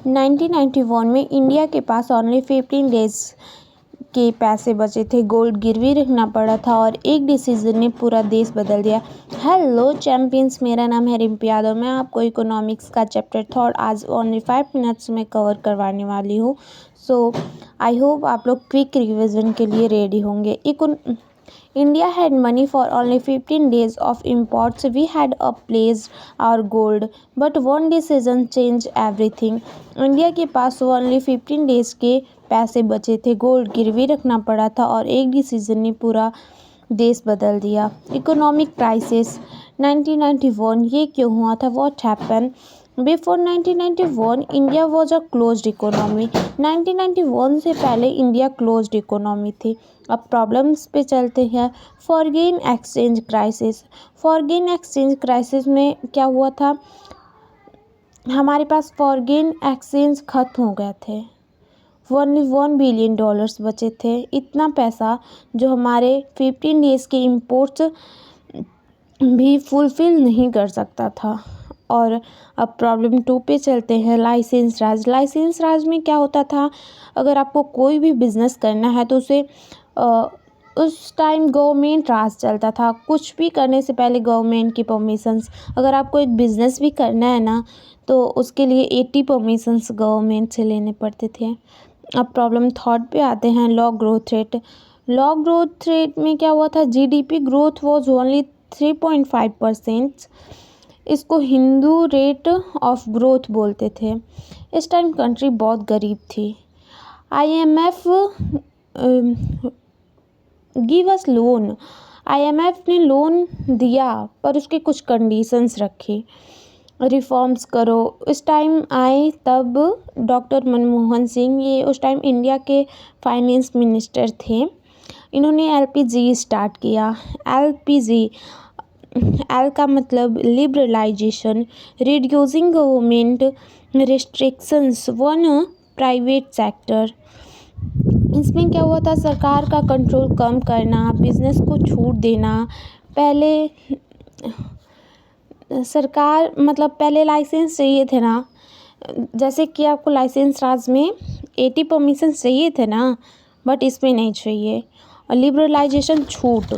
1991 में इंडिया के पास only 15 days के पैसे बचे थे, गोल्ड गिरवी रखना पड़ा था और एक डिसीजन ने पूरा देश बदल दिया। हेलो चैंपियंस, मेरा नाम है रिम्पी यादव। मैं आपको इकोनॉमिक्स का चैप्टर थर्ड आज ओनली 5 मिनट्स में कवर करवाने वाली हूँ। सो आई होप आप लोग क्विक रिविजन के लिए रेडी होंगे। India had money for only 15 days of imports. We had placed our gold, but one decision changed everything. India के पास only 15 डेज के पैसे बचे थे, गोल्ड गिरवी रखना पड़ा था और एक डिसीजन ने पूरा देश बदल दिया। इकोनॉमिक क्राइसिस 1991, ये क्यों हुआ था? What happen? Before 1991 India was a closed economy. 1991 से पहले इंडिया क्लोज्ड इकोनॉमी थी। अब प्रॉब्लम्स पे चलते हैं। Foreign exchange crisis. Foreign exchange crisis में क्या हुआ था? हमारे पास फॉरेन एक्सचेंज खत्म हो गए थे। ओनली $1 बिलियन बचे थे। इतना पैसा जो हमारे 15 डेज के इम्पोर्ट्स भी फुलफिल नहीं कर सकता था। और अब प्रॉब्लम 2 पे चलते हैं। लाइसेंस राज। लाइसेंस राज में क्या होता था? अगर आपको कोई भी बिज़नेस करना है तो उसे उस टाइम गवर्नमेंट राज चलता था। कुछ भी करने से पहले गवर्नमेंट की परमिशंस। अगर आपको एक बिज़नेस भी करना है ना, तो उसके लिए 80 परमिशंस गवर्नमेंट से लेने पड़ते थे। अब प्रॉब्लम थर्ड पे आते हैं। Law growth rate. Law growth rate में क्या हुआ था? GDP growth was only 3.5%। इसको हिंदू रेट ऑफ ग्रोथ बोलते थे। इस टाइम कंट्री बहुत गरीब थी। IMF give us loan. IMF ने लोन दिया पर उसके कुछ कंडीशंस रखी। रिफॉर्म्स करो। इस टाइम आए तब डॉक्टर मनमोहन सिंह, ये उस टाइम इंडिया के फाइनेंस मिनिस्टर थे। इन्होंने LPG स्टार्ट किया। LPG, एल का मतलब liberalisation, reducing government restrictions on private sector. इसमें क्या हुआ था? सरकार का कंट्रोल कम करना, बिजनेस को छूट देना। पहले सरकार मतलब पहले लाइसेंस चाहिए थे ना, जैसे कि आपको लाइसेंस राज में 80 परमिशन चाहिए थे ना, बट इसमें नहीं चाहिए। और लिबरलाइजेशन छूट,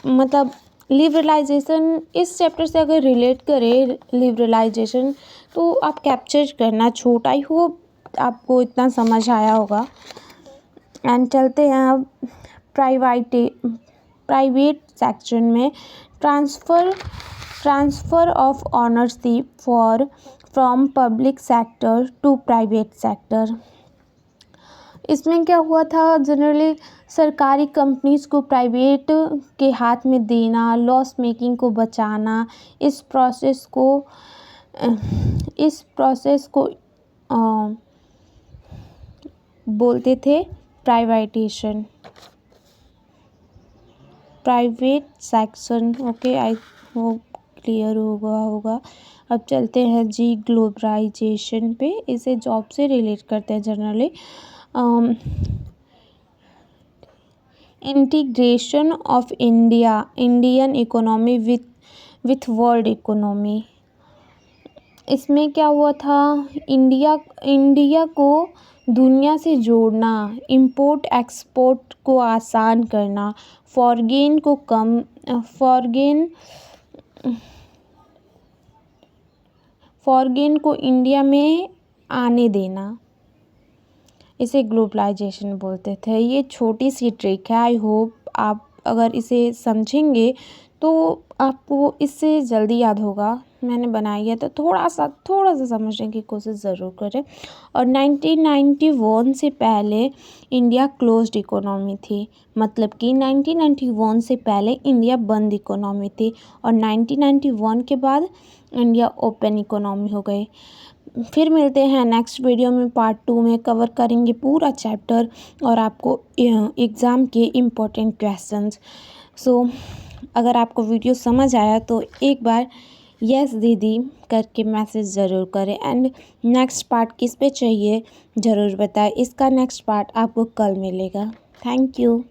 मतलब लिबरलाइजेशन इस चैप्टर से अगर रिलेट करें प्राइवेटाइजेशन, तो आप कैप्चर करना छूट। आई होप आपको इतना समझ आया होगा। एंड चलते हैं अब प्राइवेट सेक्शन में। Transfer of ownership from public sector to private sector. इसमें क्या हुआ था? जनरली सरकारी कंपनीज को प्राइवेट के हाथ में देना, लॉस मेकिंग को बचाना, इस प्रोसेस को बोलते थे privatisation, private section. Okay, I hope clear होगा। अब चलते हैं जी ग्लोबलाइजेशन पे। इसे जॉब से रिलेट करते हैं generally. Integration of Indian economy with world economy. इसमें क्या हुआ था? इंडिया को दुनिया से जोड़ना, इंपोर्ट एक्सपोर्ट को आसान करना, फॉरेन को इंडिया में आने देना, इसे ग्लोबलाइजेशन बोलते थे। ये छोटी सी ट्रिक है। आई होप आप अगर इसे समझेंगे तो आपको इससे जल्दी याद होगा। मैंने बनाई है तो थोड़ा सा समझने की कोशिश ज़रूर करें। और 1991 से पहले इंडिया क्लोज्ड इकोनॉमी थी, मतलब कि 1991 से पहले इंडिया बंद इकोनॉमी थी और 1991 के बाद इंडिया ओपन इकोनॉमी हो गई। फिर मिलते हैं नेक्स्ट वीडियो में। पार्ट 2 में कवर करेंगे पूरा चैप्टर और आपको एग्ज़ाम के इम्पोर्टेंट क्वेश्चंस। सो अगर आपको वीडियो समझ आया तो एक बार यस दीदी करके मैसेज ज़रूर करें। एंड नेक्स्ट पार्ट किस पे चाहिए ज़रूर बताएं। इसका नेक्स्ट पार्ट आपको कल मिलेगा। Thank you.